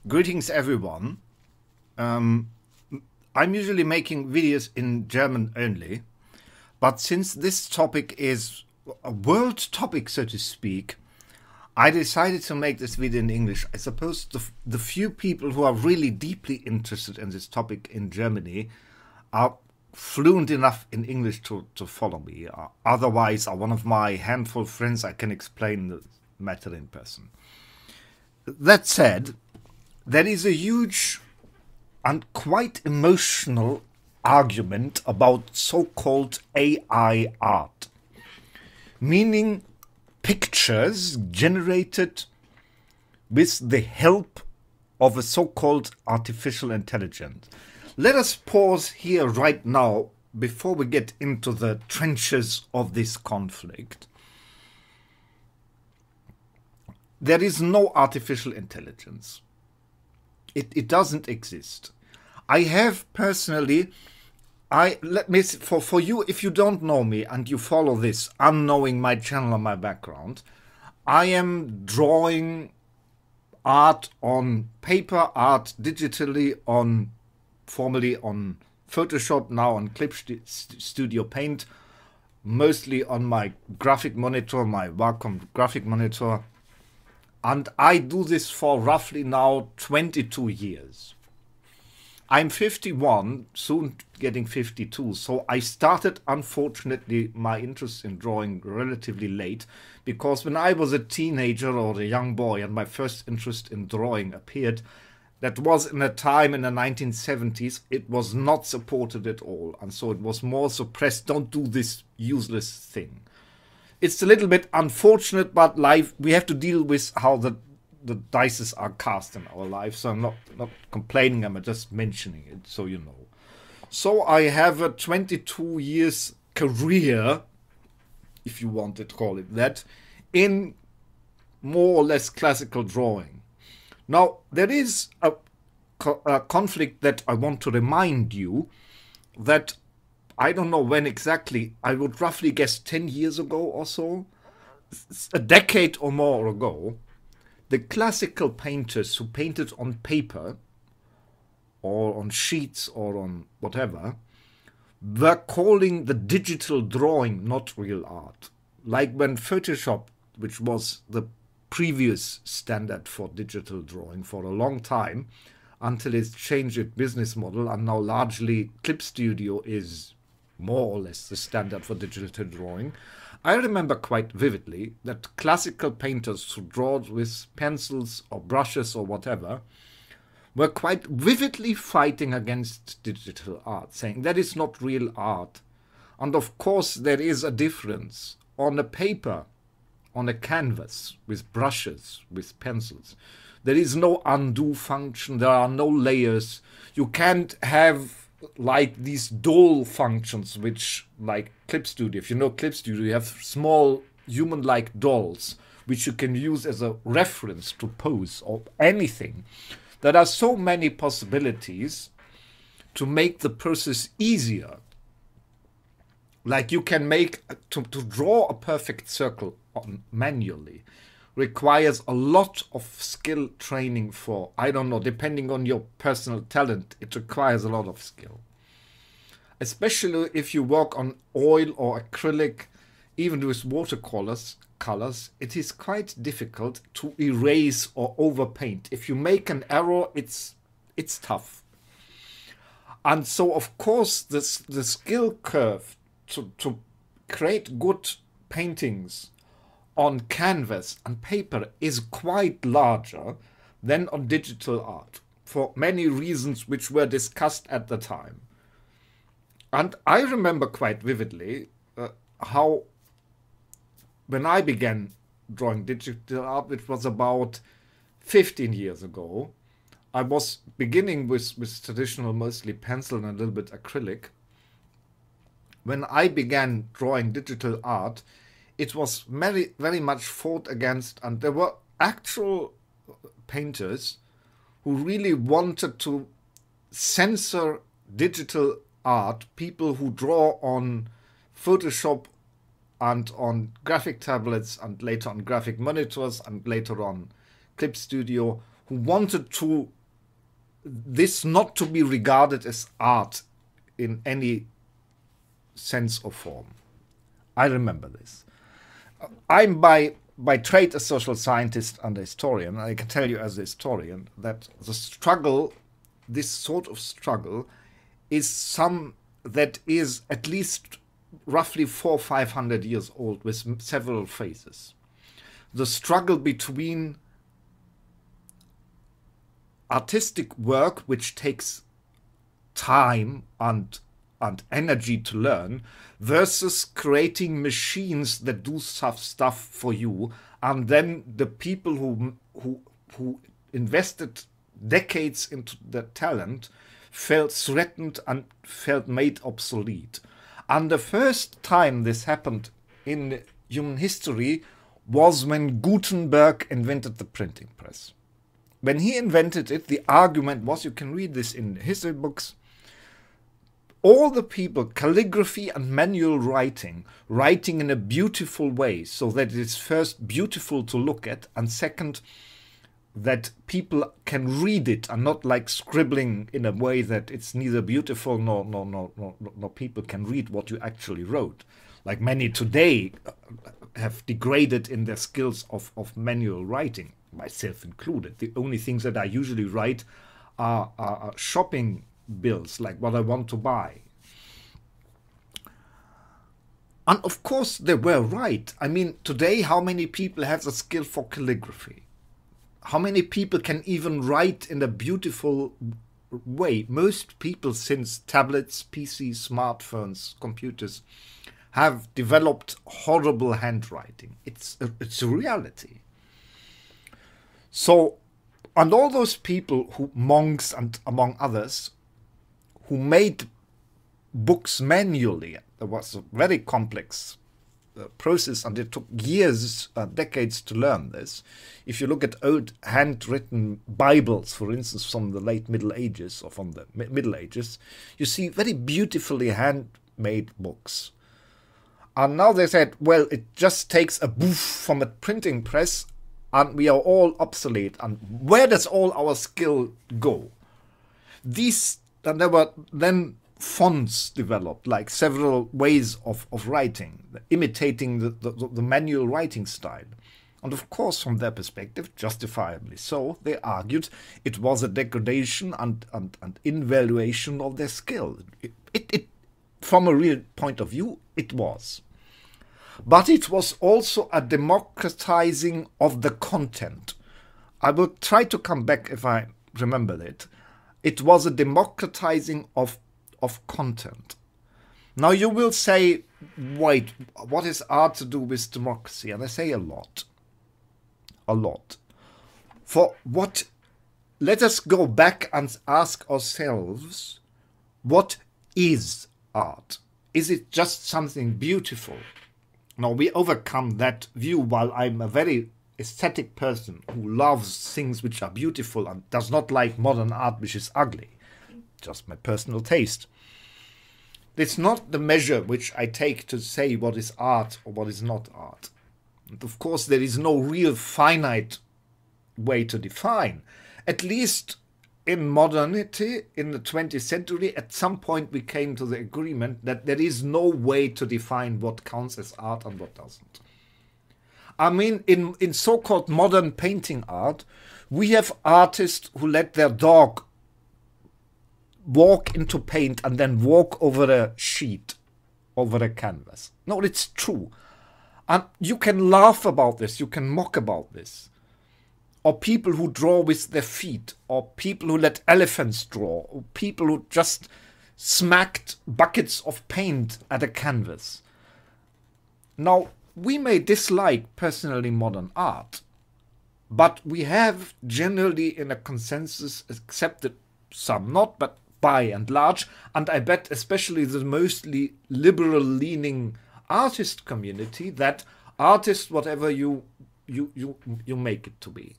Greetings, everyone. I'm usually making videos in German only, but since this topic is a world topic, so to speak, I decided to make this video in English. I suppose the few people who are really deeply interested in this topic in Germany are fluent enough in English to follow me. Otherwise, one of my handful of friends, I can explain the matter in person. That said, there is a huge and quite emotional argument about so-called AI art, meaning pictures generated with the help of a so-called artificial intelligence. Let us pause here right now before we get into the trenches of this conflict. There is no artificial intelligence. It doesn't exist. I have personally, for you, if you don't know me and you follow this, unknowing my channel and my background, I am drawing art on paper, art digitally, formerly on Photoshop, now on Clip Studio Paint, mostly on my graphic monitor, my Wacom graphic monitor. And I do this for roughly now 22 years. I'm 51, soon getting 52, so I started, unfortunately, my interest in drawing relatively late, because when I was a teenager or a young boy and my first interest in drawing appeared, that was in a time in the 1970s, it was not supported at all, and so it was more suppressed. Don't do this useless thing. It's a little bit unfortunate, but life, we have to deal with how the dices are cast in our life. So I'm not complaining, I'm just mentioning it, so you know. So I have a 22 years career, if you want to call it that, in more or less classical drawing. Now, there is a conflict that I want to remind you that I don't know when exactly, I would roughly guess 10 years ago or so, a decade or more ago, the classical painters who painted on paper or on sheets or on whatever were calling the digital drawing not real art. Like when Photoshop, which was the previous standard for digital drawing for a long time, until it's changed its business model, and now largely Clip Studio is more or less the standard for digital drawing. I remember quite vividly that classical painters who draw with pencils or brushes or whatever were quite vividly fighting against digital art, saying that is not real art. And of course there is a difference. On a paper, on a canvas, with brushes, with pencils, there is no undo function, there are no layers. You can't have like these doll functions, which like Clip Studio, if you know Clip Studio, you have small human-like dolls which you can use as a reference to pose or anything. There are so many possibilities to make the process easier. Like you can make, to draw a perfect circle manually requires a lot of skill training for, I don't know, depending on your personal talent, it requires a lot of skill. Especially if you work on oil or acrylic, even with watercolors, it is quite difficult to erase or overpaint. If you make an error, it's tough. And so, of course, the skill curve to create good paintings on canvas and paper is quite larger than on digital art, for many reasons which were discussed at the time. And I remember quite vividly how, when I began drawing digital art, which was about 15 years ago, I was beginning with traditional, mostly pencil and a little bit acrylic. When I began drawing digital art, it was very much fought against, and there were actual painters who really wanted to censor digital art, people who draw on Photoshop and on graphic tablets and later on graphic monitors and later on Clip Studio, who wanted to this not to be regarded as art in any sense or form. I remember this. I'm by trade a social scientist and a historian. I can tell you as a historian that the struggle, this sort of struggle, is some that is at least roughly 400 or 500 years old with several phases. The struggle between artistic work, which takes time and energy to learn, versus creating machines that do stuff for you, and then the people who invested decades into their talent felt threatened and felt made obsolete. And the first time this happened in human history was when Gutenberg invented the printing press. When he invented it, the argument was, you can read this in history books, all the people, calligraphy and manual writing in a beautiful way, so that it is first beautiful to look at, and second, that people can read it and not like scribbling in a way that it's neither beautiful nor people can read what you actually wrote. Like many today have degraded in their skills of manual writing, myself included. The only things that I usually write are shopping bills, like what I want to buy. And of course they were right. I mean, today how many people have the skill for calligraphy? How many people can even write in a beautiful way? Most people, since tablets, PCs, smartphones, computers, have developed horrible handwriting. It's a reality. So, and all those people who, monks and among others, who made books manually, there was a very complex process, and it took years, decades to learn this. If you look at old handwritten Bibles, for instance, from the late Middle Ages or from the Middle Ages, you see very beautifully handmade books. And now they said, well, it just takes a boof from a printing press and we are all obsolete. And where does all our skill go? And there were then fonts developed, like several ways of writing, imitating the manual writing style. And of course, from their perspective, justifiably so, they argued it was a degradation and invaluation of their skill. It, from a real point of view, it was. But it was also a democratizing of the content. I will try to come back if I remember it. It was a democratizing of content. Now you will say, wait, what is art to do with democracy? And I say a lot. A lot. For what, let us go back and ask ourselves, what is art? Is it just something beautiful? Now we overcome that view, while I'm a very aesthetic person who loves things which are beautiful and does not like modern art which is ugly. Just my personal taste. It's not the measure which I take to say what is art or what is not art. And of course, there is no real finite way to define. At least in modernity, in the 20th century, at some point we came to the agreement that there is no way to define what counts as art and what doesn't. I mean, in so-called modern painting art, we have artists who let their dog walk into paint and then walk over a sheet, over a canvas. No, it's true. And you can laugh about this, you can mock about this. Or people who draw with their feet, or people who let elephants draw, or people who just smacked buckets of paint at a canvas. Now, we may dislike personally modern art, but we have generally in a consensus accepted, some not, but by and large, and I bet especially the mostly liberal-leaning artist community, that artist, whatever you make it to be.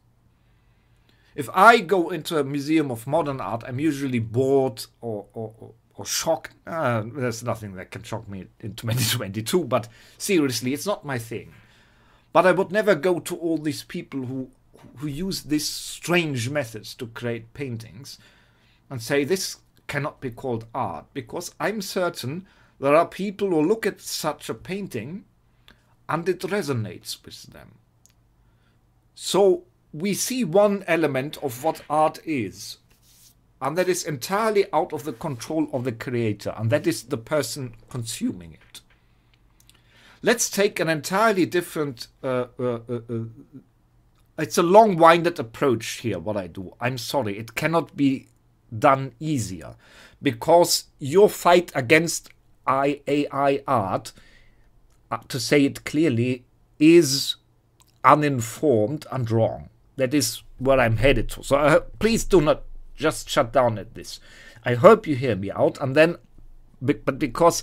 If I go into a museum of modern art, I'm usually bored or shocked. There's nothing that can shock me in 2022, but seriously, it's not my thing. But I would never go to all these people who who use these strange methods to create paintings and say this cannot be called art, because I'm certain there are people who look at such a painting and it resonates with them. So we see one element of what art is, and that is entirely out of the control of the creator, and that is the person consuming it. Let's take an entirely different, it's a long-winded approach here, what I do. I'm sorry, it cannot be done easier, because your fight against AI art, to say it clearly, is uninformed and wrong. That is where I'm headed to. So please do not just shut down at this. I hope you hear me out. And then, but because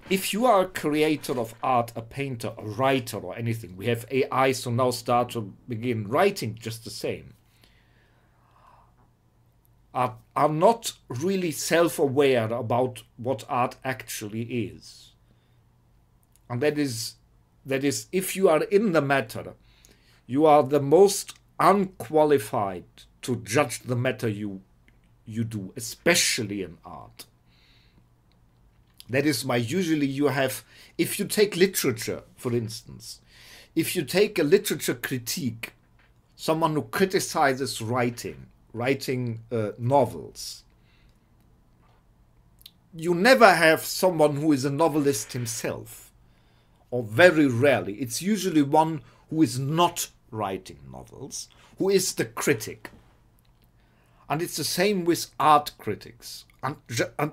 if you are a creator of art, a painter, a writer, or anything, we have AI, so now start to begin writing just the same, are not really self-aware about what art actually is. And that is, if you are in the matter, you are the most unqualified to judge the matter you do, especially in art. That is why usually you have, if you take literature, for instance, if you take a literature critique, someone who criticizes writing novels, you never have someone who is a novelist himself, or very rarely. It's usually one who is not writing novels, who is the critic. And it's the same with art critics, and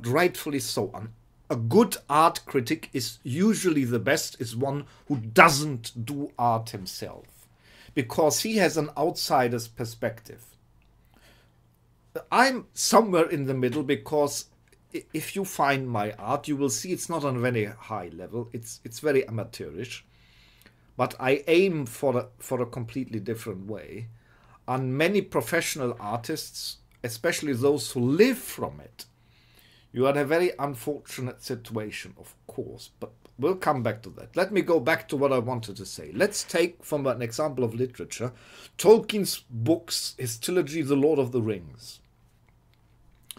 rightfully so. And a good art critic is usually the best, is one who doesn't do art himself, because he has an outsider's perspective. I'm somewhere in the middle, because if you find my art, you will see it's not on a very high level. It's very amateurish, but I aim for a completely different way. And many professional artists, especially those who live from it, you are in a very unfortunate situation, of course, but we'll come back to that. Let me go back to what I wanted to say. Let's take, from an example of literature, Tolkien's books, his trilogy, The Lord of the Rings.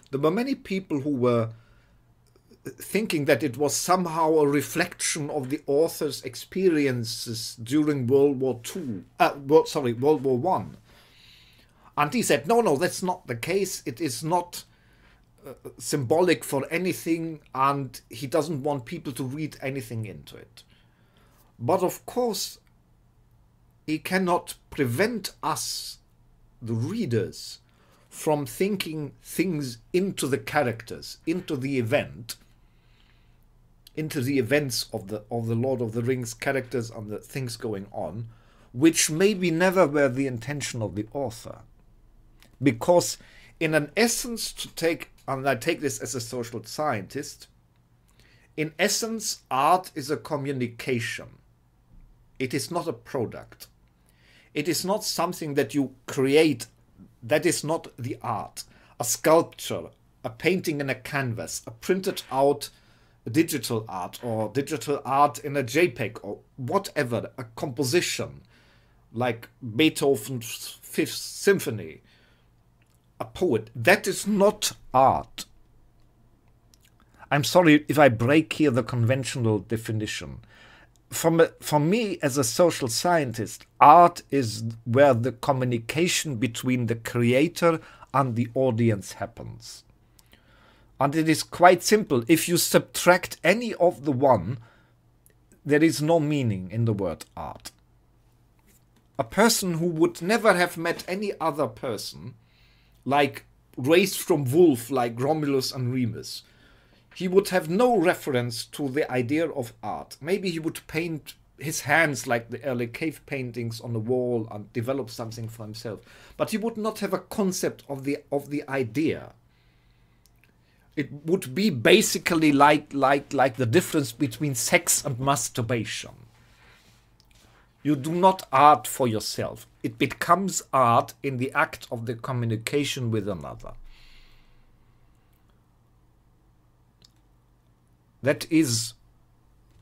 There were many people who were thinking that it was somehow a reflection of the author's experiences during World War One. And he said, no, that's not the case. It is not symbolic for anything, and he doesn't want people to read anything into it. But of course, he cannot prevent us, the readers, from thinking things into the characters, into the event, into the events of the Lord of the Rings characters and the things going on, which maybe never were the intention of the author. Because in an essence, and I take this as a social scientist, in essence, art is a communication. It is not a product. It is not something that you create. That is not the art. A sculpture, a painting in a canvas, a printed out digital art, or digital art in a JPEG, or whatever, a composition like Beethoven's Fifth Symphony, a poet, that is not art. I'm sorry if I break here the conventional definition. For me, as a social scientist, art is where the communication between the creator and the audience happens. And it is quite simple. If you subtract any of the one, there is no meaning in the word art. A person who would never have met any other person, like raised from wolf, like Romulus and Remus, he would have no reference to the idea of art. Maybe he would paint his hands like the early cave paintings on the wall and develop something for himself. But he would not have a concept of the idea. It would be basically like the difference between sex and masturbation. You do not art for yourself. It becomes art in the act of the communication with another. That is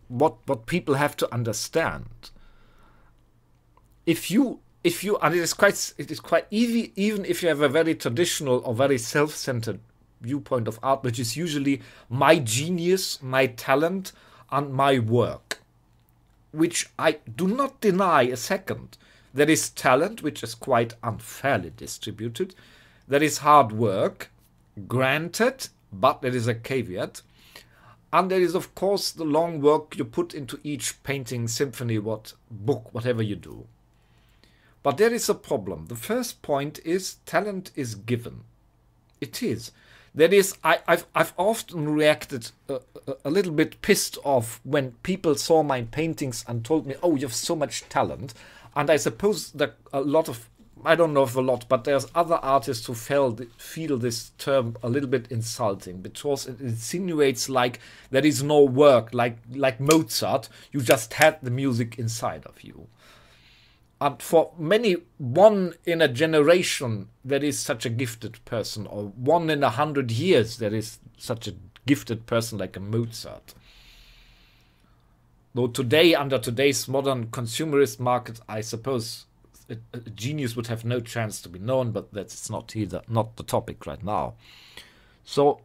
what people have to understand. If you if you, and it is quite easy, even if you have a very traditional or very self-centered viewpoint of art, which is usually my genius, my talent, and my work, which I do not deny a second. There is talent, which is quite unfairly distributed. There is hard work, granted, but there is a caveat. And there is, of course, the long work you put into each painting, symphony, book, whatever you do. But there is a problem. The first point is talent is given. It is. That is, I've often reacted a little bit pissed off when people saw my paintings and told me, oh, you have so much talent. And I suppose that a lot of, I don't know if a lot, but there's other artists who feel this term a little bit insulting, because it insinuates like there is no work, like Mozart, you just had the music inside of you. And for many, one in a generation, there is such a gifted person, or one in 100 years, there is such a gifted person like a Mozart. Though today, under today's modern consumerist market, I suppose a genius would have no chance to be known, but that's not the topic right now. So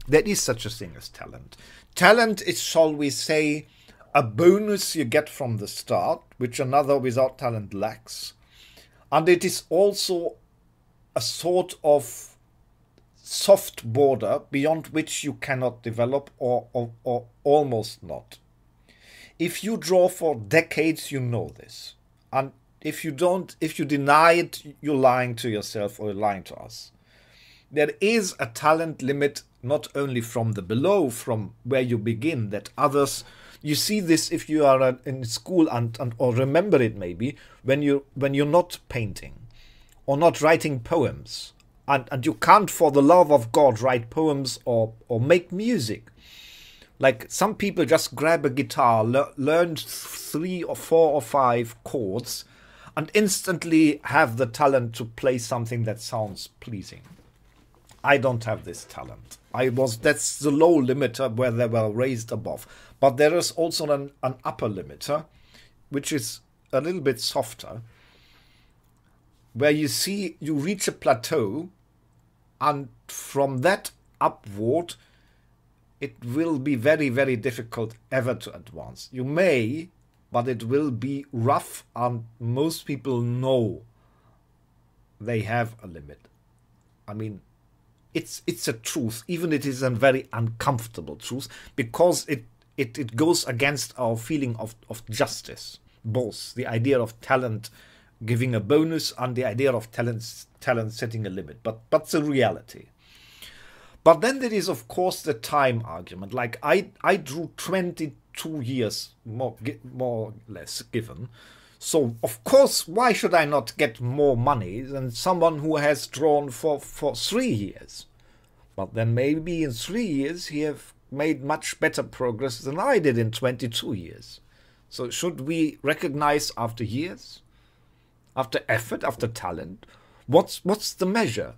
there is such a thing as talent. Talent is, shall we say, a bonus you get from the start, which another without talent lacks. And it is also a sort of soft border beyond which you cannot develop, or almost not. If you draw for decades, you know this. And if you deny it, you're lying to yourself or you're lying to us. There is a talent limit, not only from the below, from where you begin, that others. You see this if you are in school or remember it maybe when you're not painting or not writing poems, and you can't for the love of God write poems or make music. Like some people just grab a guitar, learn 3 or 4 or 5 chords, and instantly have the talent to play something that sounds pleasing. I don't have this talent. That's the low limiter where they were raised above. But there is also an upper limiter, which is a little bit softer, where you reach a plateau, and from that upward, it will be very, very difficult ever to advance. You may, but it will be rough, and most people know they have a limit. I mean, it's a truth, even it is a very uncomfortable truth, because it goes against our feeling of justice. Both the idea of talent giving a bonus and the idea of talent setting a limit, but the reality. But then there is, of course, the time argument. Like I drew 22 years, more or less given. So, of course, why should I not get more money than someone who has drawn for 3 years? But then maybe in 3 years he have made much better progress than I did in 22 years. So should we recognize after years, after effort, after talent? What's the measure?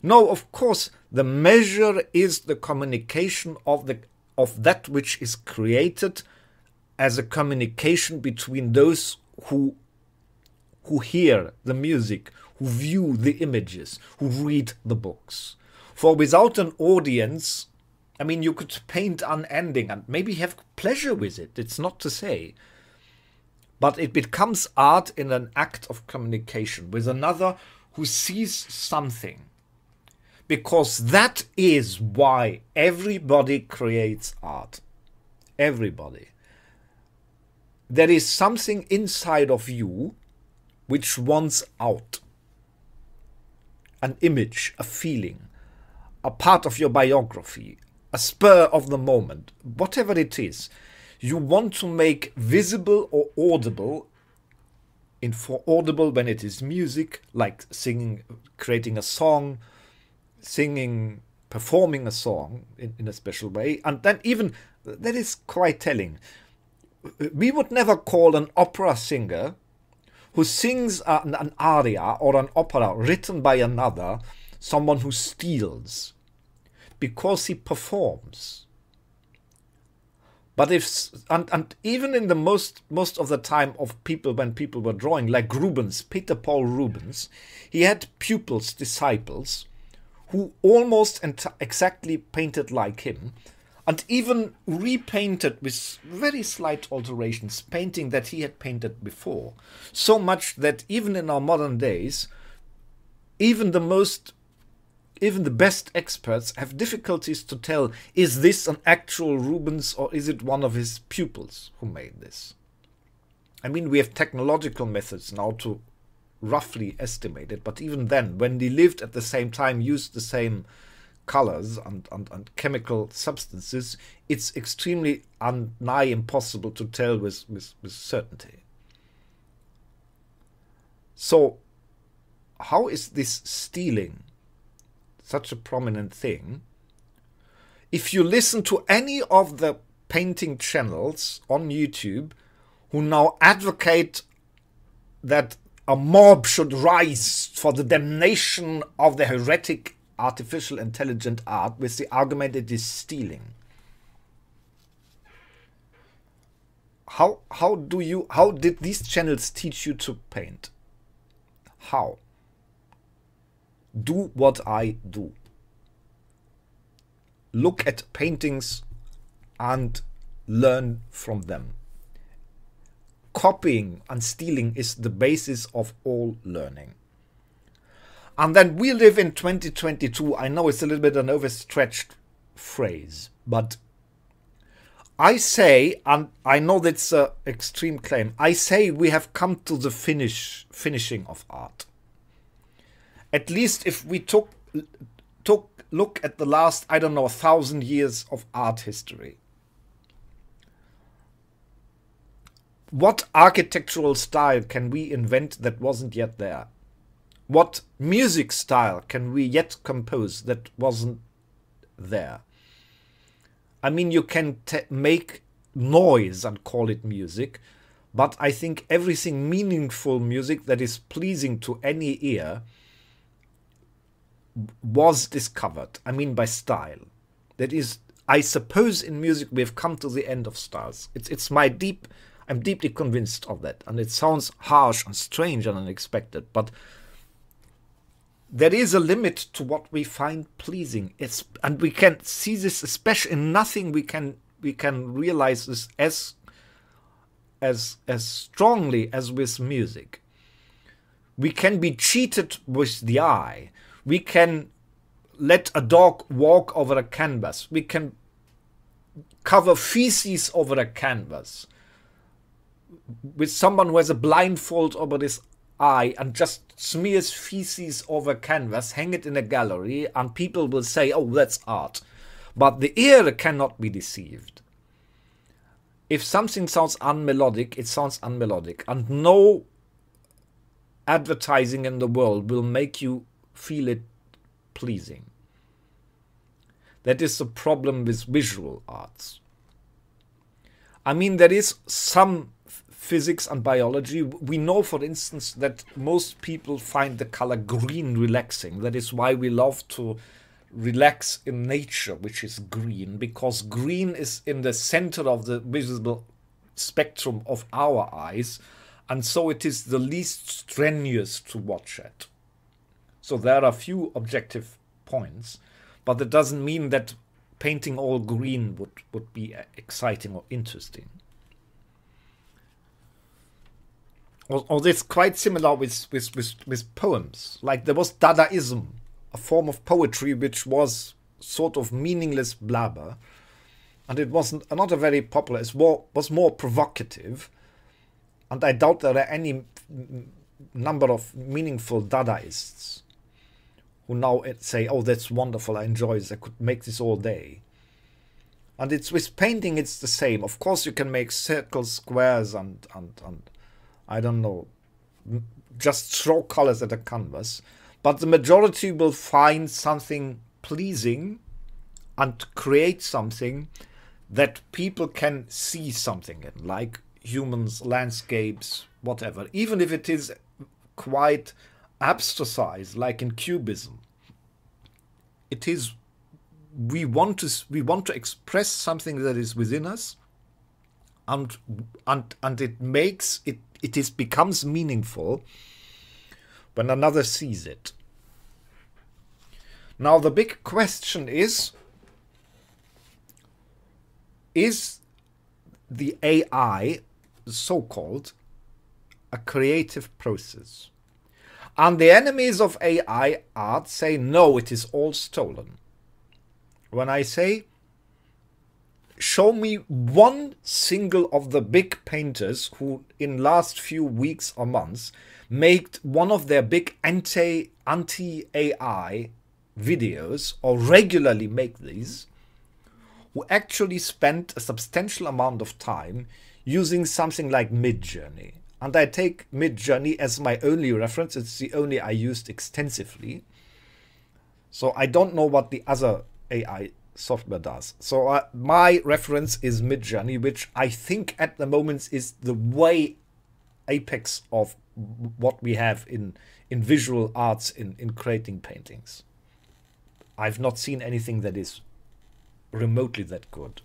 No, of course, the measure is the communication of that which is created as a communication between those who hear the music, who view the images, who read the books. For without an audience, I mean, you could paint unending and maybe have pleasure with it. It's not to say. But it becomes art in an act of communication with another who sees something. Because that is why everybody creates art. Everybody. There is something inside of you which wants out. An image, a feeling, a part of your biography, a spur of the moment, whatever it is. You want to make visible or audible. For audible when it is music, like singing, creating a song, singing, performing a song in a special way. And then even, that is quite telling. We would never call an opera singer who sings an aria or an opera written by another someone who steals, because he performs. But and even in the most of the time of people, when people were drawing, like Rubens, Peter Paul Rubens, he had pupils, disciples, who almost exactly painted like him, and even repainted with very slight alterations, painting that he had painted before. So much that even in our modern days, even the best experts have difficulties to tell, is this an actual Rubens or is it one of his pupils who made this? I mean, we have technological methods now to roughly estimate it, but even then, when they lived at the same time, used the same colors and chemical substances, it's extremely nigh impossible to tell with certainty. So how is this stealing such a prominent thing? If you listen to any of the painting channels on YouTube who now advocate that a mob should rise for the damnation of the heretic artificial intelligent art with the argument it is stealing, how did these channels teach you to paint? How? Do what I do. Look at paintings and learn from them. Copying and stealing is the basis of all learning. And then we live in 2022. I know it's a little bit an overstretched phrase, but I say, and I know that's an extreme claim, I say we have come to the finishing of art. At least if we look at the last, I don't know, 1,000 years of art history. What architectural style can we invent that wasn't yet there? What music style can we yet compose that wasn't there? I mean, you can make noise and call it music, but I think everything meaningful music that is pleasing to any ear was discovered. I mean, by style. That is, I suppose in music we have come to the end of styles. I'm deeply convinced of that, and it sounds harsh and strange and unexpected, but there is a limit to what we find pleasing. And we can see this especially in nothing. We can realize this as strongly as with music. We can be cheated with the eye. We can let a dog walk over a canvas. We can cover feces over a canvas with someone who has a blindfold over this eye and just smears feces over canvas, hang it in a gallery, and people will say, oh, that's art. But the ear cannot be deceived. If something sounds unmelodic, it sounds unmelodic, and no advertising in the world will make you feel it pleasing. That is the problem with visual arts. I mean, there is some physics and biology. We know, for instance, that most people find the color green relaxing. That is why we love to relax in nature, which is green, because green is in the center of the visible spectrum of our eyes, and so it is the least strenuous to watch at. So there are few objective points, but that doesn't mean that painting all green would be exciting or interesting. Or it's quite similar with poems. Like there was Dadaism, a form of poetry which was sort of meaningless blabber, and it wasn't not a very popular. It was more provocative, and I doubt there are any number of meaningful Dadaists who now say, "Oh, that's wonderful! I enjoy this. I could make this all day." And it's with painting, it's the same. Of course, you can make circles, squares, and I don't know, just throw colors at a canvas. But the majority will find something pleasing and create something that people can see something in, like humans, landscapes, whatever. Even if it is quite abstractized, like in Cubism. It is, we want to express something that is within us, and it becomes meaningful when another sees it. Now the big question is the AI, so-called, a creative process? And the enemies of AI art say, no, it is all stolen. When I say, show me one single of the big painters who in last few weeks or months made one of their big anti-AI videos, or regularly make these, who actually spent a substantial amount of time using something like Midjourney. And I take Midjourney as my only reference. It's the only I used extensively. So I don't know what the other AI software does. So my reference is Midjourney, which I think at the moment is the way apex of what we have in visual arts, in creating paintings. I've not seen anything that is remotely that good.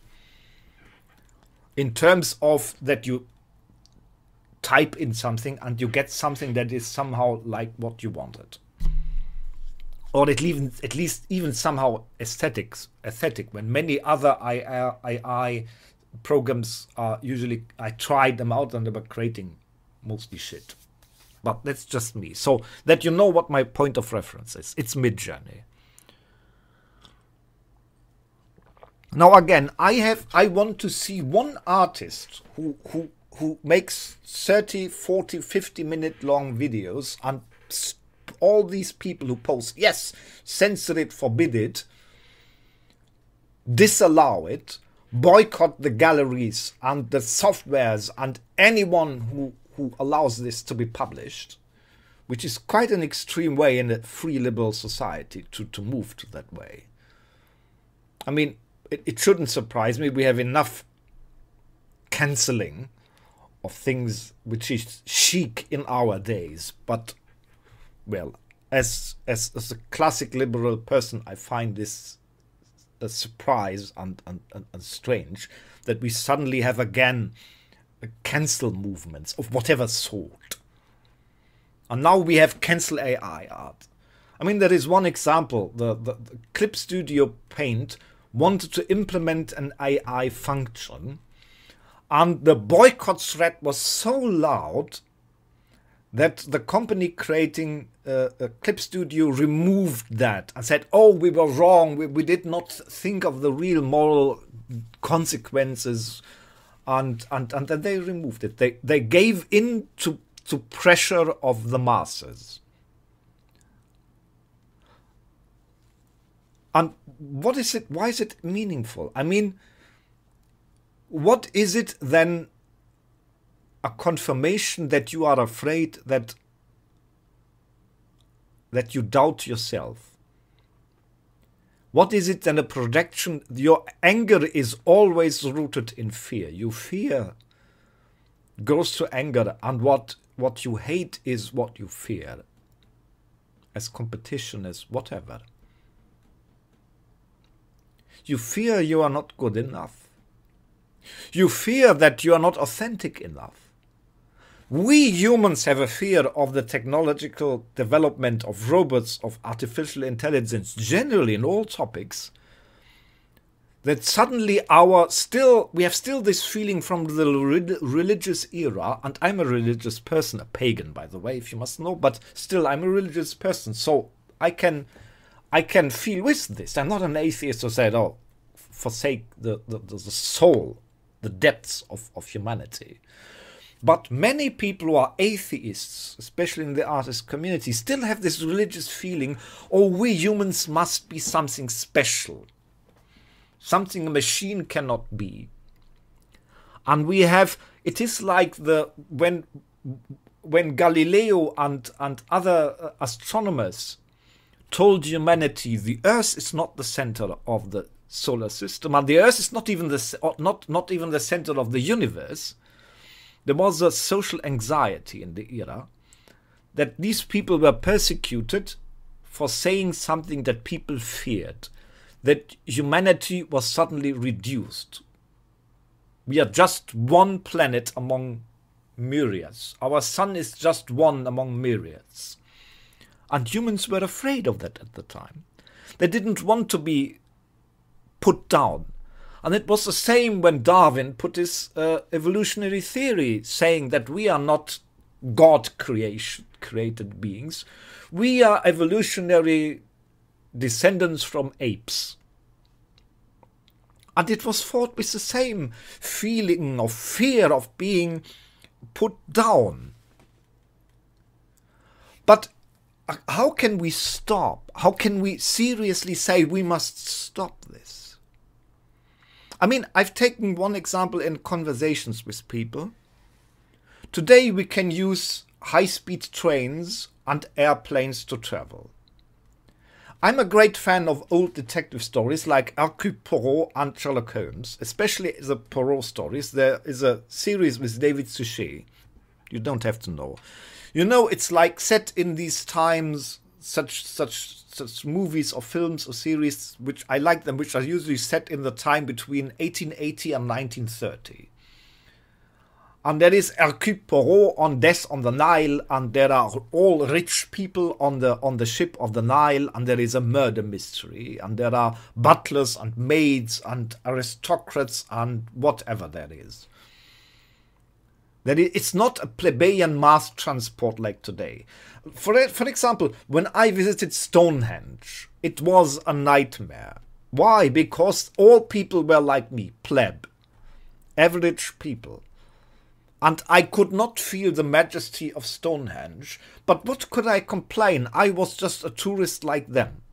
In terms of that you type in something and you get something that is somehow like what you wanted. Or at least even somehow aesthetic, when many other AI programs are usually, I tried them out and they were creating mostly shit. But that's just me. So that you know what my point of reference is. It's Midjourney. Now again, I want to see one artist who makes 30, 40, 50-minute long videos, and all these people who post, yes, censor it, forbid it, disallow it, boycott the galleries and the softwares and anyone who allows this to be published, which is quite an extreme way in a free liberal society to move to that way. I mean, it shouldn't surprise me. We have enough cancelling of things which is chic in our days, but well, as a classic liberal person, I find this a surprise and strange that we suddenly have again cancel movements of whatever sort. And now we have cancel AI art. I mean, there is one example. The Clip Studio Paint wanted to implement an AI function, and the boycott threat was so loud that the company creating Clip Studio removed that and said, oh, we were wrong, we did not think of the real moral consequences, and then they removed it. They gave in to pressure of the masses. And what is it? Why is it meaningful? I mean, what is it then? A confirmation that you are afraid, that you doubt yourself? What is it then? A projection? Your anger is always rooted in fear. Your fear goes to anger, and what you hate is what you fear, as competition, as whatever. You fear you are not good enough. You fear that you are not authentic enough. We humans have a fear of the technological development of robots, of artificial intelligence, generally in all topics, that suddenly we have still this feeling from the religious era, and I'm a religious person, a pagan, by the way, if you must know, but still I'm a religious person, so I can feel with this. I'm not an atheist who said, oh, forsake the soul, the depths of humanity. But many people who are atheists, especially in the artist community, still have this religious feeling, oh, we humans must be something special, something a machine cannot be. And we have, it is like when Galileo and other astronomers told humanity the Earth is not the center of the solar system, and the Earth is not even the center of the universe. There was a social anxiety in the era that these people were persecuted for saying something that people feared, that humanity was suddenly reduced. We are just one planet among myriads. Our sun is just one among myriads. And humans were afraid of that at the time. They didn't want to be put down. And it was the same when Darwin put his evolutionary theory, saying that we are not God-created beings. We are evolutionary descendants from apes. And it was fought with the same feeling of fear of being put down. But how can we stop? How can we seriously say we must stop this? I mean, I've taken one example in conversations with people. Today we can use high-speed trains and airplanes to travel. I'm a great fan of old detective stories like Hercule Poirot and Sherlock Holmes, especially the Poirot stories. There is a series with David Suchet. You don't have to know. You know, it's like set in these times, such movies or films or series, which I like them, which are usually set in the time between 1880 and 1930. And there is Hercule Poirot on Death on the Nile, and there are all rich people on the ship of the Nile, and there is a murder mystery, and there are butlers and maids and aristocrats and whatever there is. It's not a plebeian mass transport like today. For example, when I visited Stonehenge, it was a nightmare. Why? Because all people were like me, pleb, average people. And I could not feel the majesty of Stonehenge. But what could I complain? I was just a tourist like them.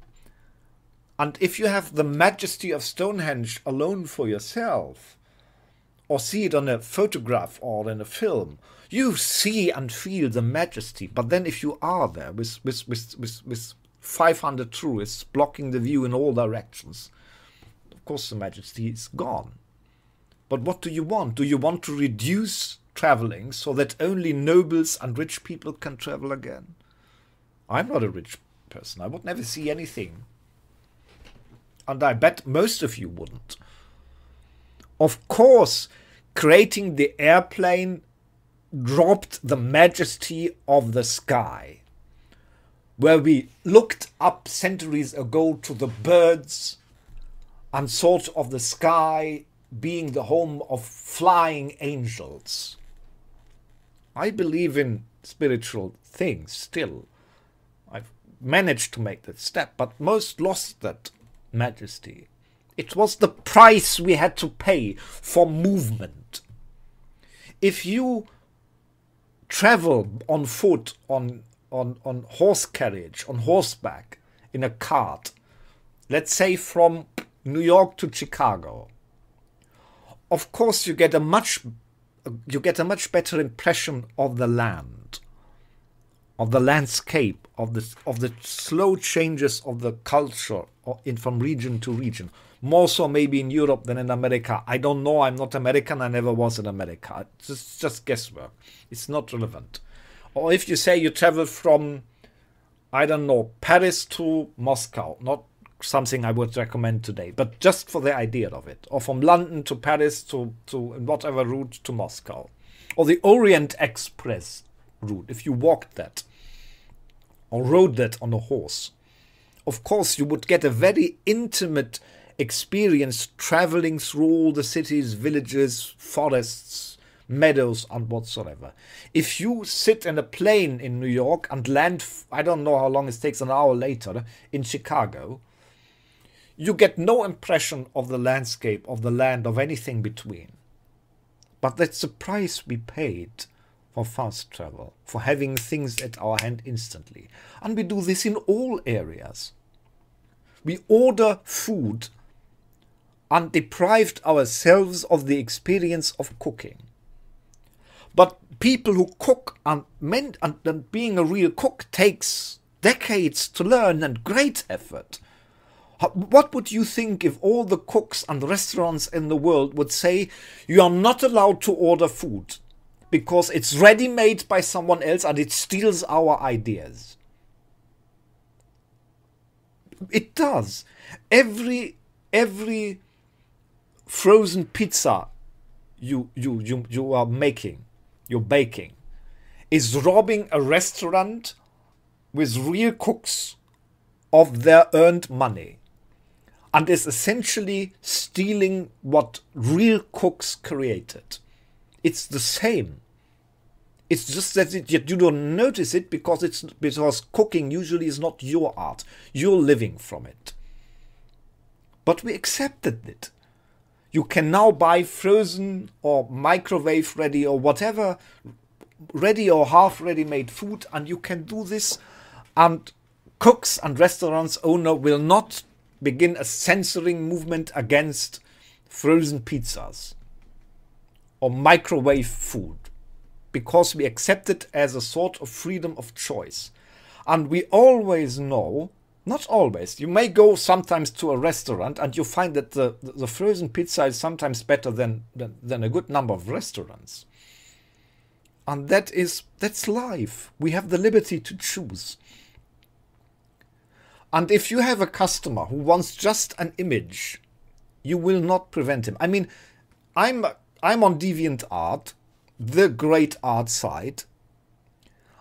And if you have the majesty of Stonehenge alone for yourself, or see it on a photograph or in a film, you see and feel the majesty. But then if you are there with 500 tourists blocking the view in all directions, of course the majesty is gone. But what do you want? Do you want to reduce traveling so that only nobles and rich people can travel again? I'm not a rich person. I would never see anything. And I bet most of you wouldn't. Of course, creating the airplane dropped the majesty of the sky. Where we looked up centuries ago to the birds and thought of the sky being the home of flying angels. I believe in spiritual things still. I've managed to make that step, but most lost that majesty. It was the price we had to pay for movement. If you travel on foot, on horse carriage, on horseback, in a cart, let's say from New York to Chicago, of course you get a much better impression of the land, of the landscape, of the slow changes of the culture from region to region. More so maybe in Europe than in America. I don't know. I'm not American. I never was in America. It's just guesswork. It's not relevant. Or if you say you travel from, I don't know, Paris to Moscow. Not something I would recommend today, but just for the idea of it. Or from London to Paris to whatever route to Moscow. Or the Orient Express route, if you walked that. Or rode that on a horse. Of course, you would get a very intimate experience traveling through all the cities, villages, forests, meadows, and whatsoever. If you sit in a plane in New York and land, I don't know how long it takes, an hour later, in Chicago, you get no impression of the landscape, of the land, of anything between. But that's the price we paid for fast travel, for having things at our hand instantly. And we do this in all areas. We order food and deprived ourselves of the experience of cooking. But people who cook and being a real cook takes decades to learn and great effort. What would you think if all the cooks and restaurants in the world would say you are not allowed to order food because it's ready-made by someone else and it steals our ideas? It does. Every frozen pizza you are making, you're baking, is robbing a restaurant with real cooks of their earned money, and is essentially stealing what real cooks created. It's the same. It's just that you don't notice it because cooking usually is not your art. You're living from it. But we accepted it. You can now buy frozen or microwave ready or whatever, ready or half ready made food, and you can do this, and cooks and restaurants owner will not begin a censoring movement against frozen pizzas or microwave food, because we accept it as a sort of freedom of choice. And we always know, not always, you may go sometimes to a restaurant and you find that the frozen pizza is sometimes better than a good number of restaurants. And that's life. We have the liberty to choose. And if you have a customer who wants just an image, you will not prevent him. I mean, I'm on DeviantArt, the great art site,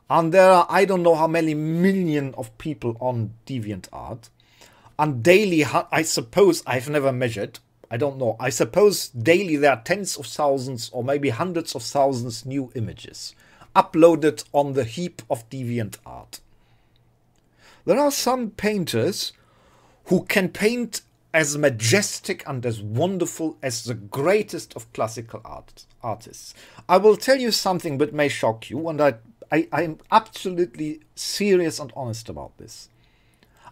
and there are I don't know how many million of people on DeviantArt, and daily, I suppose, I've never measured, I don't know, I suppose daily there are tens of thousands or maybe hundreds of thousands new images uploaded on the heap of DeviantArt. There are some painters who can paint as majestic and as wonderful as the greatest of classical artists. I will tell you something that may shock you, and I'm absolutely serious and honest about this.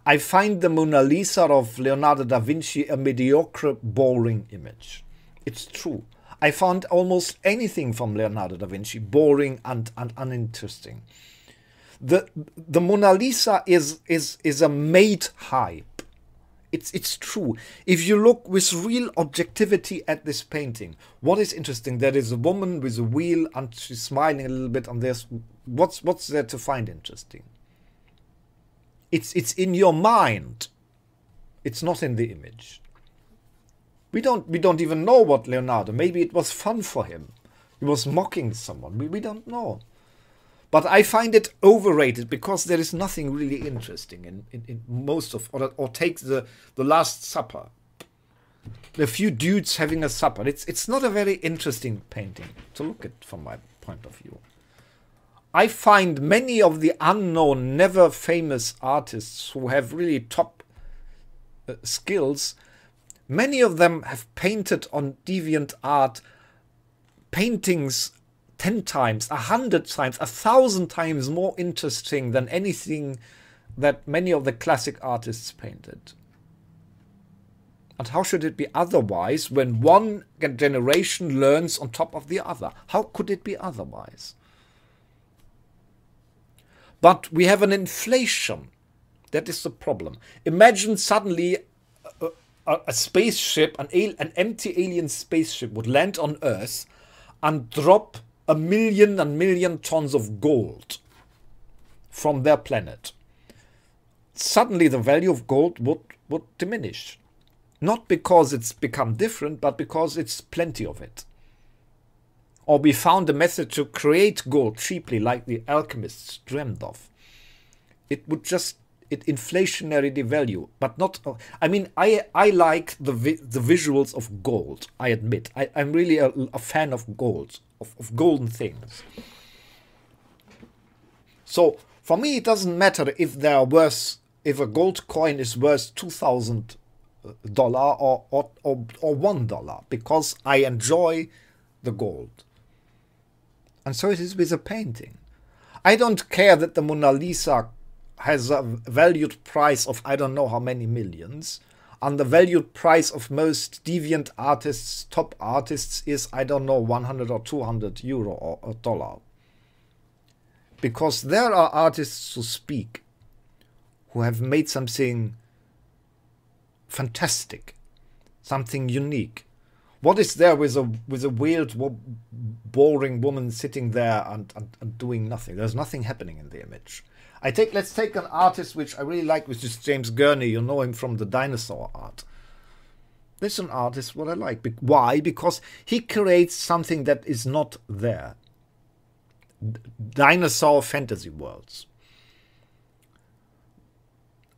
I find the Mona Lisa of Leonardo da Vinci a mediocre, boring image. It's true. I found almost anything from Leonardo da Vinci boring and uninteresting. The Mona Lisa is a made hype. It's true. If you look with real objectivity at this painting, what is interesting? There is a woman with a wheel and she's smiling a little bit, and there's what's there to find interesting? It's in your mind. It's not in the image. We don't even know what Leonardo. Maybe it was fun for him. He was mocking someone. We don't know. But I find it overrated because there is nothing really interesting in most of, or take the Last Supper. The few dudes having a supper. It's not a very interesting painting to look at from my point of view. I find many of the unknown, never famous artists who have really top skills, many of them have painted on DeviantArt paintings 10 times, 100 times, 1,000 times more interesting than anything that many of the classic artists painted. And how should it be otherwise when one generation learns on top of the other? How could it be otherwise? But we have an inflation. That is the problem. Imagine suddenly a spaceship, an empty alien spaceship would land on Earth and drop 1,000,000 tons of gold from their planet. Suddenly the value of gold would diminish. Not because it's become different, but because it's plenty of it. Or we found a method to create gold cheaply, like the alchemists dreamed of. It would just inflationary devalue, but not. I mean, I like the visuals of gold. I admit, I'm really a fan of gold, of golden things. So for me, it doesn't matter if they are worth, if a gold coin is worth $2,000 or $1, because I enjoy the gold. And so it is with a painting. I don't care that the Mona Lisa has a valued price of I don't know how many millions, and the valued price of most deviant artists, top artists, is I don't know 100 or 200 euro or a dollar. Because there are artists who speak, who have made something fantastic, something unique. What is there with a weird, boring woman sitting there and doing nothing? There's nothing happening in the image. Let's take an artist which I really like, which is James Gurney. You know him from the dinosaur art. This is an artist what I like. Why? Because he creates something that is not there. Dinosaur fantasy worlds.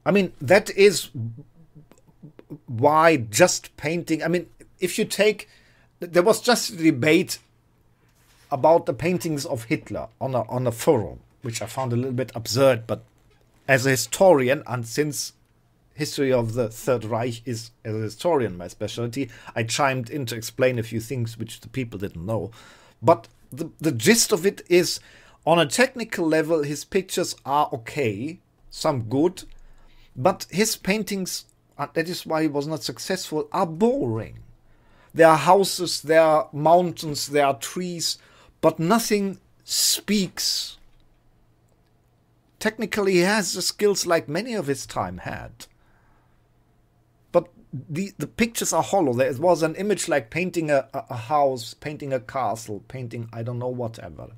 I mean, that is why just painting... I mean, if you take... There was just a debate about the paintings of Hitler on a forum, which I found a little bit absurd, but as a historian, and since history of the Third Reich is, as a historian, my specialty, I chimed in to explain a few things which the people didn't know. But the gist of it is, on a technical level, his pictures are okay, some good, but his paintings, that is why he was not successful, are boring. There are houses, there are mountains, there are trees, but nothing speaks. Technically, he has the skills like many of his time had. But the pictures are hollow. There was an image like painting a house, painting a castle, painting I don't know whatever.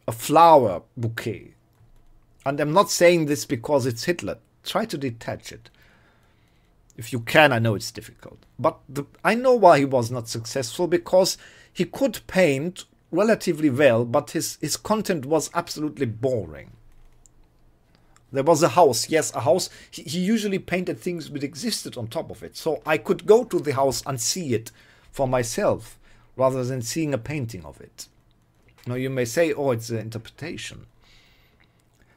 A flower bouquet. And I'm not saying this because it's Hitler. Try to detach it. If you can, I know it's difficult. But I know why he was not successful, because he could paint relatively well, but his content was absolutely boring. There was a house, yes, a house. He usually painted things which existed on top of it. So I could go to the house and see it for myself, rather than seeing a painting of it. Now you may say, oh, it's an interpretation.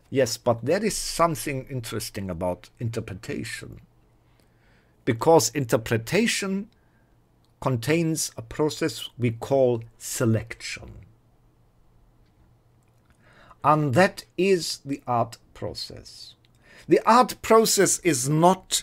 Yes, but there is something interesting about interpretation. Because interpretation contains a process we call selection. And that is the art process. The art process is not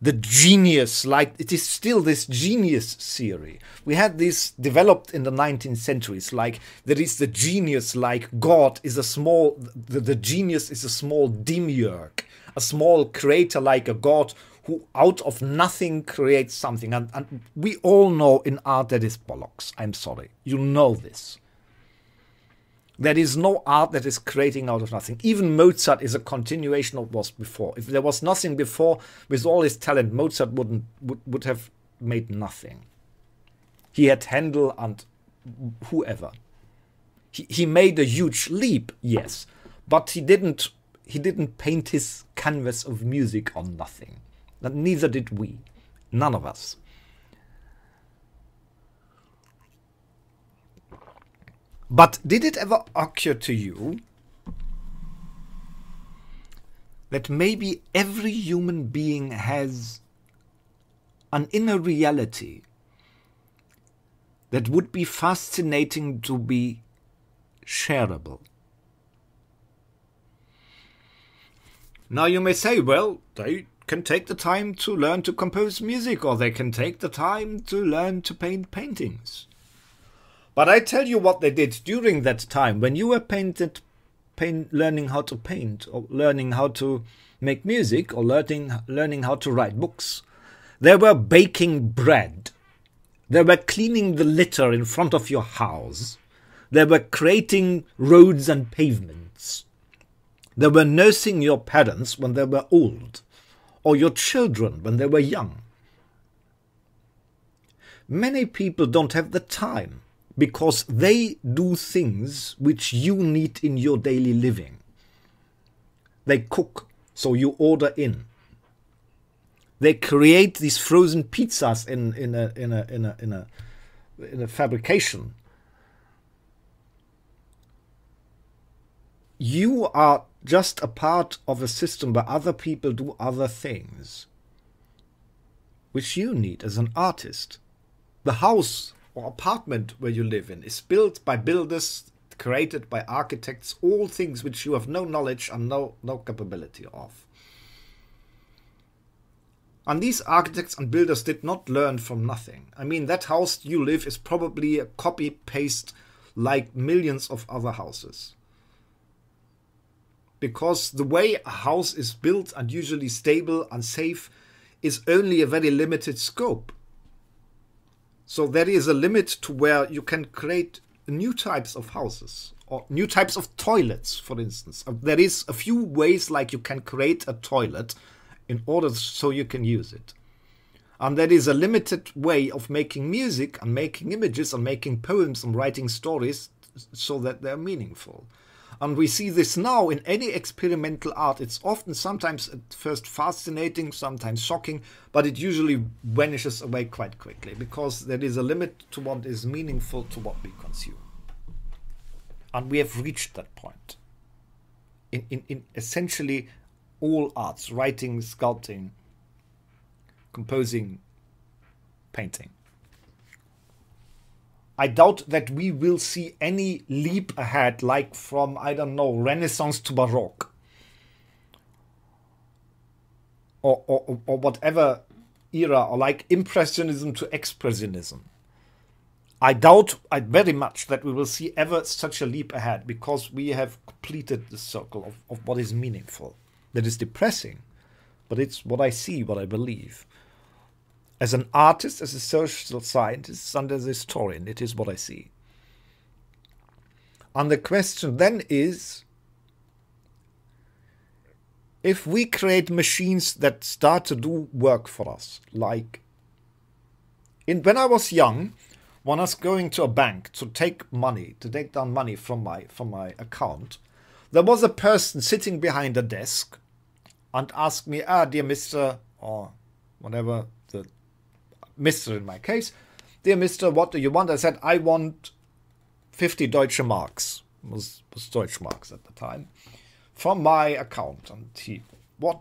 the genius, like it is still this genius theory. We had this developed in the 19th centuries, like there is the genius, like God is a small, the genius is a small demiurge, a small creator like a God who out of nothing creates something. And we all know in art that is bollocks. I'm sorry. You know this. There is no art that is creating out of nothing. Even Mozart is a continuation of what was before. If there was nothing before, with all his talent, Mozart would have made nothing. He had Handel and whoever. He made a huge leap, yes, but he didn't paint his canvas of music on nothing. Neither did we. None of us. But did it ever occur to you that maybe every human being has an inner reality that would be fascinating to be shareable? Now you may say, well, they can take the time to learn to compose music, or they can take the time to learn to paint paintings. But I tell you what they did during that time, when you were learning how to paint, or learning how to make music, or learning how to write books. They were baking bread. They were cleaning the litter in front of your house. They were creating roads and pavements. They were nursing your parents when they were old, or your children when they were young. Many people don't have the time, because they do things which you need in your daily living. They cook, so you order in. They create these frozen pizzas in a fabrication. You are just a part of a system where other people do other things, which you need as an artist. The house or apartment where you live in is built by builders, created by architects, all things which you have no knowledge and no capability of. And these architects and builders did not learn from nothing. I mean, that house you live is probably a copy-paste like millions of other houses. Because the way a house is built and usually stable and safe is only a very limited scope. So there is a limit to where you can create new types of houses, or new types of toilets, for instance. There is a few ways like you can create a toilet in order so you can use it. And that is a limited way of making music and making images and making poems and writing stories so that they're meaningful. And we see this now in any experimental art. It's often sometimes at first fascinating, sometimes shocking, but it usually vanishes away quite quickly because there is a limit to what is meaningful to what we consume. And we have reached that point in essentially all arts: writing, sculpting, composing, painting. I doubt that we will see any leap ahead, like from, I don't know, Renaissance to Baroque, or whatever era, or like Impressionism to Expressionism. I doubt very much that we will see ever such a leap ahead, because we have completed the circle of what is meaningful. That is depressing, but it's what I see, what I believe. As an artist, as a social scientist, and as a historian, it is what I see. And the question then is, if we create machines that start to do work for us, like when I was young, when I was going to a bank to take down money from my account, there was a person sitting behind a desk and asked me, dear Mr. or whatever, the Mr. in my case, dear Mr., what do you want? I said, I want 50 Deutsche Marks, was Deutschmarks at the time, from my account. And he,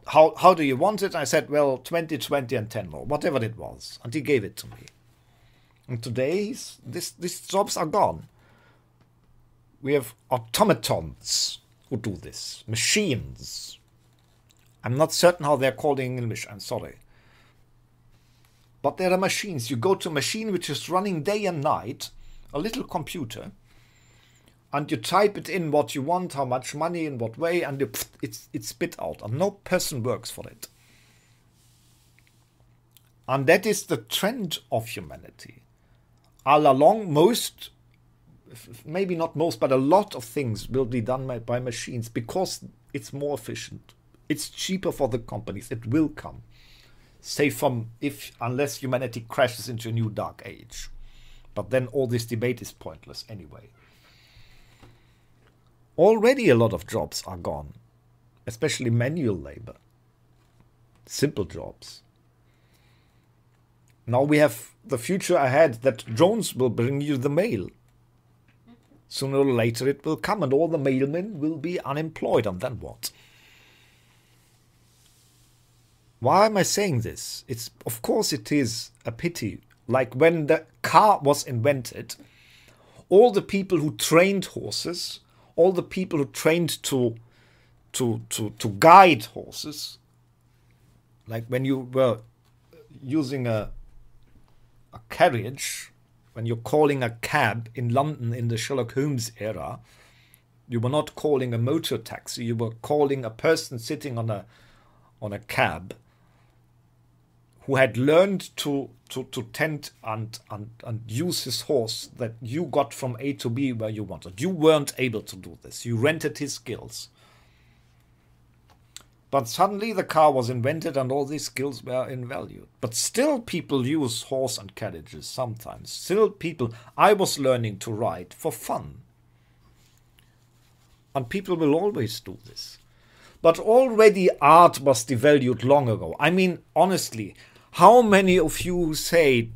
how do you want it? I said, well, 20, 20 and 10 more, whatever it was. And he gave it to me. And today, these jobs are gone. We have automatons who do this, machines. I'm not certain how they're called in English, I'm sorry. But there are machines. You go to a machine which is running day and night, a little computer, and you type it in what you want, how much money, in what way, and it's spit out, and no person works for it. And that is the trend of humanity. All along, most, maybe not most, but a lot of things will be done by machines because it's more efficient. It's cheaper for the companies. It will come. Say unless humanity crashes into a new dark age. But then all this debate is pointless anyway. Already a lot of jobs are gone, especially manual labor, simple jobs. Now we have the future ahead that drones will bring you the mail. Sooner or later it will come and all the mailmen will be unemployed, and then what? Why am I saying this? Of course it is a pity. Like when the car was invented, all the people who trained horses, all the people who trained to guide horses, like when you were using a carriage, when you're calling a cab in London in the Sherlock Holmes era, you were not calling a motor taxi, you were calling a person sitting on a cab who had learned to tend and use his horse that you got from A to B where you wanted. You weren't able to do this. You rented his skills. But suddenly the car was invented and all these skills were invalued. But still people use horse and carriages sometimes. Still people, I was learning to ride for fun. And people will always do this. But already art was devalued long ago. I mean, honestly, how many of you say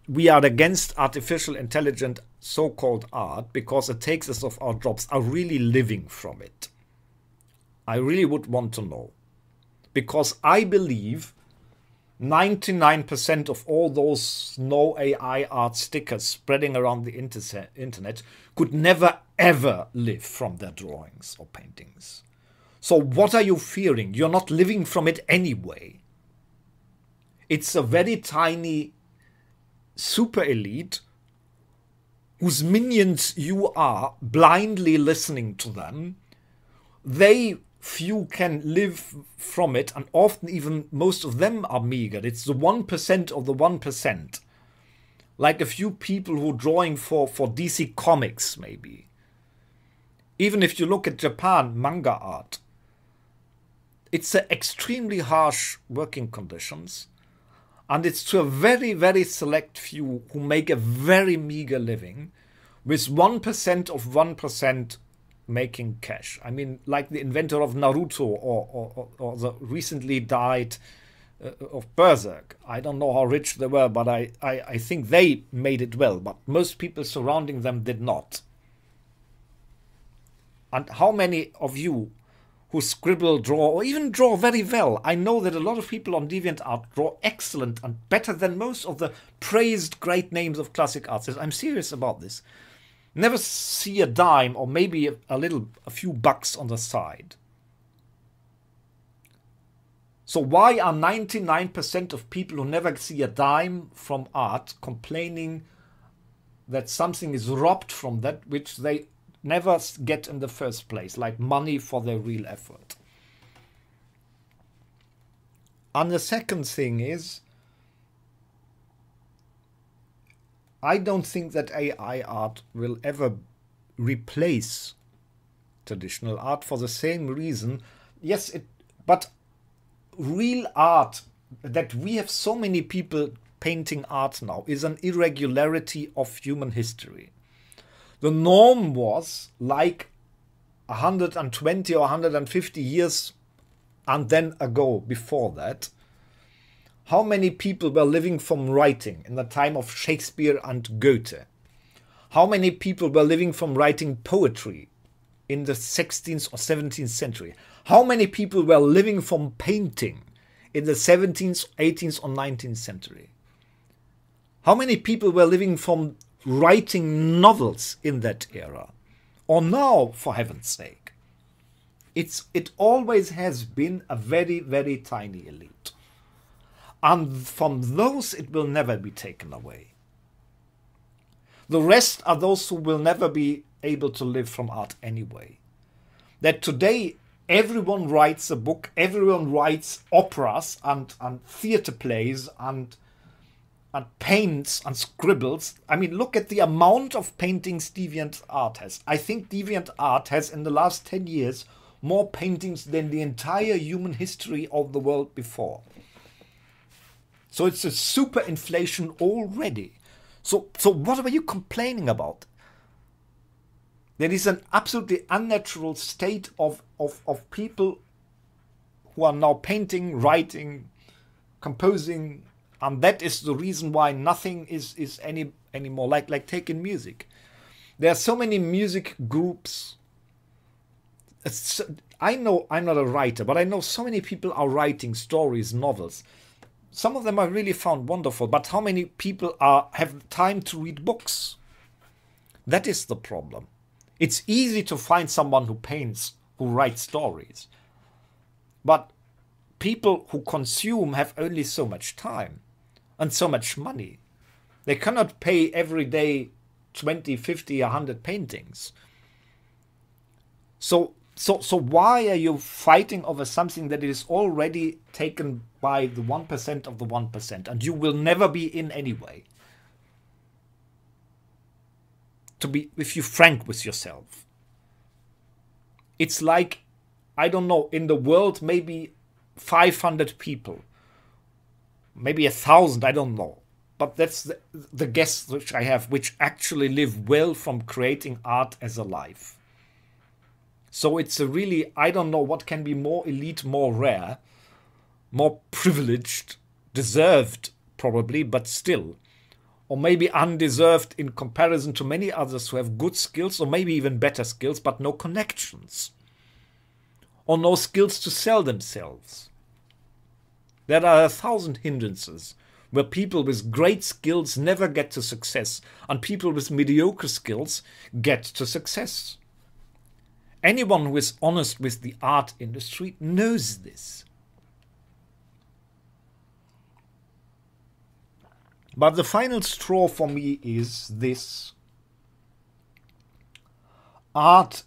we are against artificial intelligent so-called art because it takes us off our jobs are really living from it? I really would want to know. Because I believe 99% of all those no AI art stickers spreading around the internet could never ever live from their drawings or paintings. So what are you fearing? You're not living from it anyway. It's a very tiny super elite whose minions you are, blindly listening to them. Few can live from it, and often even most of them are meager. It's the 1% of the 1%. Like a few people who are drawing for DC Comics, maybe. Even if you look at Japan, manga art, it's extremely harsh working conditions. And it's to a very, very select few who make a very meager living, with 1% of 1% making cash. I mean, like the inventor of Naruto or the recently died of Berserk. I don't know how rich they were, but I think they made it well. But most people surrounding them did not. And how many of you who scribble, draw, or even draw very well? I know that a lot of people on DeviantArt draw excellent and better than most of the praised great names of classic artists. I'm serious about this. Never see a dime or maybe a few bucks on the side. So why are 99% of people who never see a dime from art complaining that something is robbed from that which they never get in the first place, like money for their real effort? And the second thing is, I don't think that AI art will ever replace traditional art for the same reason. Yes, but real art, that we have so many people painting art now, is an irregularity of human history. The norm was like 120 or 150 years and then ago, before that, how many people were living from writing in the time of Shakespeare and Goethe? How many people were living from writing poetry in the 16th or 17th century? How many people were living from painting in the 17th, 18th or 19th century? How many people were living from writing novels in that era? Or now, for heaven's sake? It always has been a very, very tiny elite. And from those it will never be taken away. The rest are those who will never be able to live from art anyway. That today everyone writes a book, everyone writes operas and theater plays and paints and scribbles. I mean, look at the amount of paintings DeviantArt has. I think DeviantArt has, in the last 10 years, more paintings than the entire human history of the world before. So it's a super inflation already. So what are you complaining about? There is an absolutely unnatural state of people who are now painting, writing, composing, and that is the reason why nothing is anymore like taking music. There are so many music groups. I know I'm not a writer, but I know so many people are writing stories, novels. Some of them I really found wonderful, but how many people have time to read books? That is the problem. It's easy to find someone who paints, who writes stories. But people who consume have only so much time and so much money. They cannot pay every day 20, 50, 100 paintings. So why are you fighting over something that is already taken by the 1% of the 1%, and you will never be in anyway? To be, if you're frank with yourself, it's like, I don't know, in the world maybe 500 people, maybe 1,000, I don't know. But that's the guess which I have, which actually live well from creating art as a life. So it's a really, I don't know what can be more elite, more rare, more privileged, deserved probably, but still. Or maybe undeserved in comparison to many others who have good skills, or maybe even better skills, but no connections. Or no skills to sell themselves. There are 1,000 hindrances where people with great skills never get to success, and people with mediocre skills get to success. Anyone who is honest with the art industry knows this. But the final straw for me is this. Art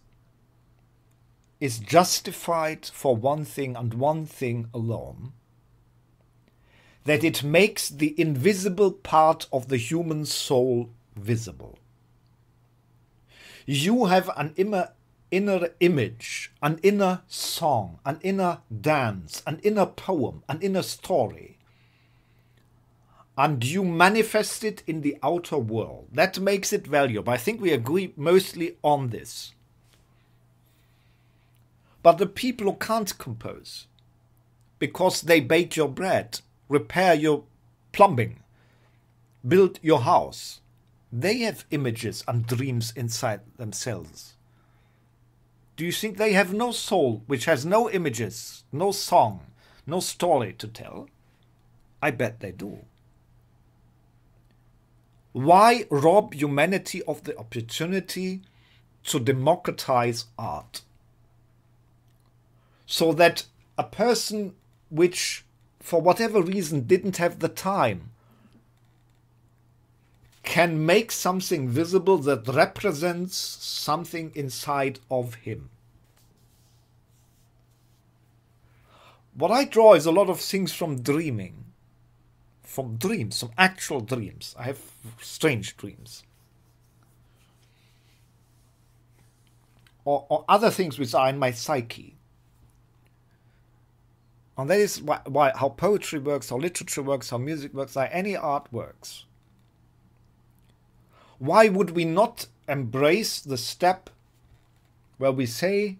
is justified for one thing and one thing alone: that it makes the invisible part of the human soul visible. You have an inner image, an inner song, an inner dance, an inner poem, an inner story. and you manifest it in the outer world. That makes it valuable. I think we agree mostly on this. But the people who can't compose, because they bake your bread, repair your plumbing, build your house, they have images and dreams inside themselves. Do you think they have no soul, which has no images, no song, no story to tell? I bet they do. Why rob humanity of the opportunity to democratize art? So that a person which, for whatever reason, didn't have the time, can make something visible that represents something inside of him. What I draw is a lot of things from dreaming. From dreams, from actual dreams. I have strange dreams. Or other things which are in my psyche. And that is why how poetry works, how literature works, how music works, how any art works. Why would we not embrace the step where we say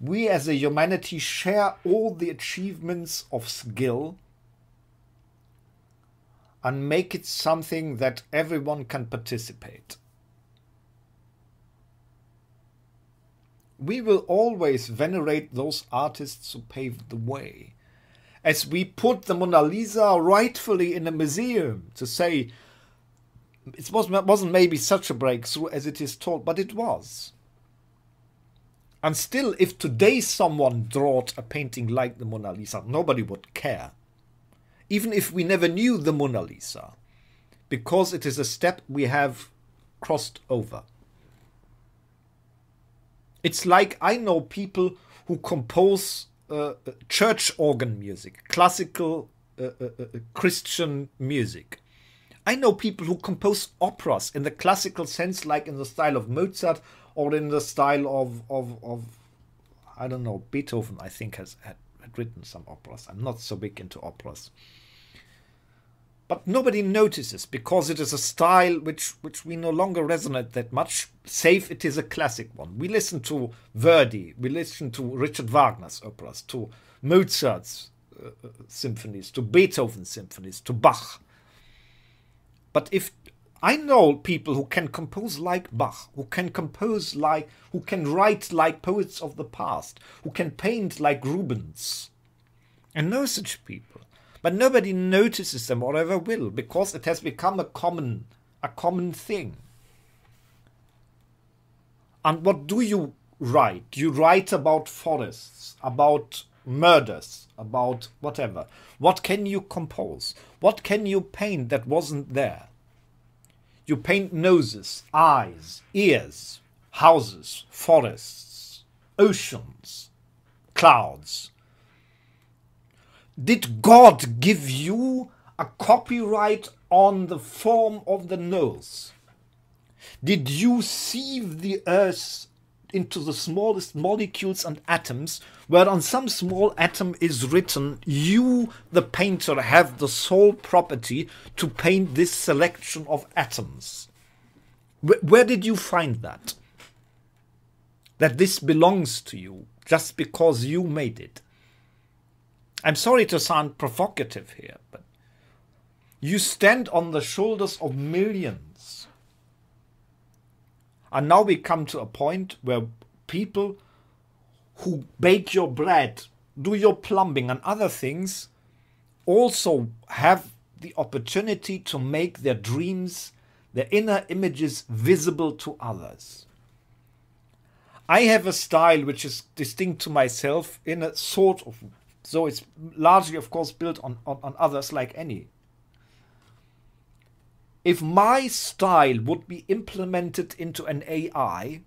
we as a humanity share all the achievements of skill and make it something that everyone can participate? We will always venerate those artists who paved the way. As we put the Mona Lisa rightfully in a museum to say, it wasn't maybe such a breakthrough as it is told, but it was. And still, if today someone drawed a painting like the Mona Lisa, nobody would care. Even if we never knew the Mona Lisa, because it is a step we have crossed over. It's like I know people who compose church organ music, classical Christian music. I know people who compose operas in the classical sense, like in the style of Mozart or in the style of I don't know, Beethoven, I think, had written some operas. I'm not so big into operas. But nobody notices because it is a style which we no longer resonate that much, save it is a classic one. We listen to Verdi, we listen to Richard Wagner's operas, to Mozart's symphonies, to Beethoven's symphonies, to Bach. But if I know people who can compose like Bach, who can write like poets of the past, who can paint like Rubens. I know such people. But nobody notices them or ever will, because it has become a common thing. And what do you write? You write about forests, about murders, about whatever. What can you compose? What can you paint that wasn't there? You paint noses, eyes, ears, houses, forests, oceans, clouds. Did God give you a copyright on the form of the nose? Did you sieve the earth into the smallest molecules and atoms, where on some small atom is written, you, the painter, have the sole property to paint this selection of atoms? Where did you find that? That this belongs to you just because you made it? I'm sorry to sound provocative here, but you stand on the shoulders of millions. And now we come to a point where people who bake your bread, do your plumbing and other things, also have the opportunity to make their dreams, their inner images visible to others. I have a style which is distinct to myself in a sort of, so it's largely, of course, built on others like any. If my style would be implemented into an AI,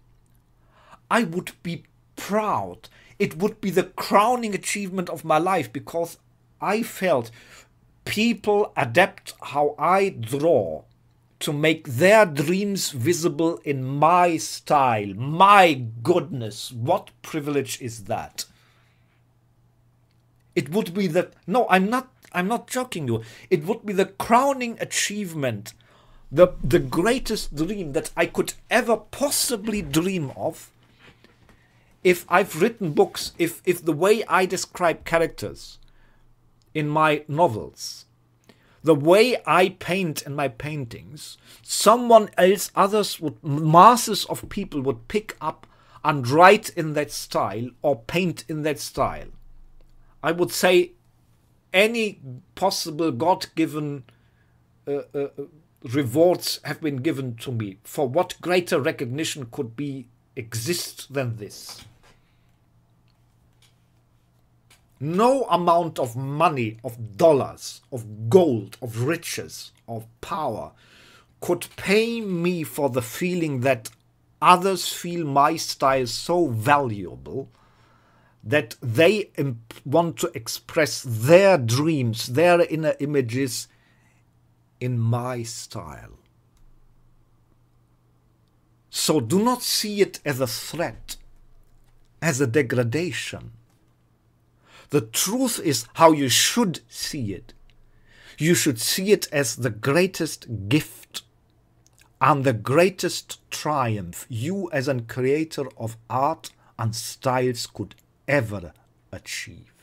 I would be proud. It would be the crowning achievement of my life, because I felt people adapt how I draw to make their dreams visible in my style. My goodness, what privilege is that? It would be that, no, I'm not I'm not joking you. It would be the crowning achievement, the greatest dream that I could ever possibly dream of, if I've written books, if the way I describe characters in my novels, the way I paint in my paintings, someone else, masses of people would pick up and write in that style or paint in that style. I would say any possible God-given rewards have been given to me. For what greater recognition could exist than this? No amount of money, of dollars, of gold, of riches, of power could pay me for the feeling that others feel my style so valuable that they want to express their dreams, their inner images in my style. So do not see it as a threat, as a degradation. The truth is how you should see it. You should see it as the greatest gift and the greatest triumph you as a creator of art and styles could ever achieve.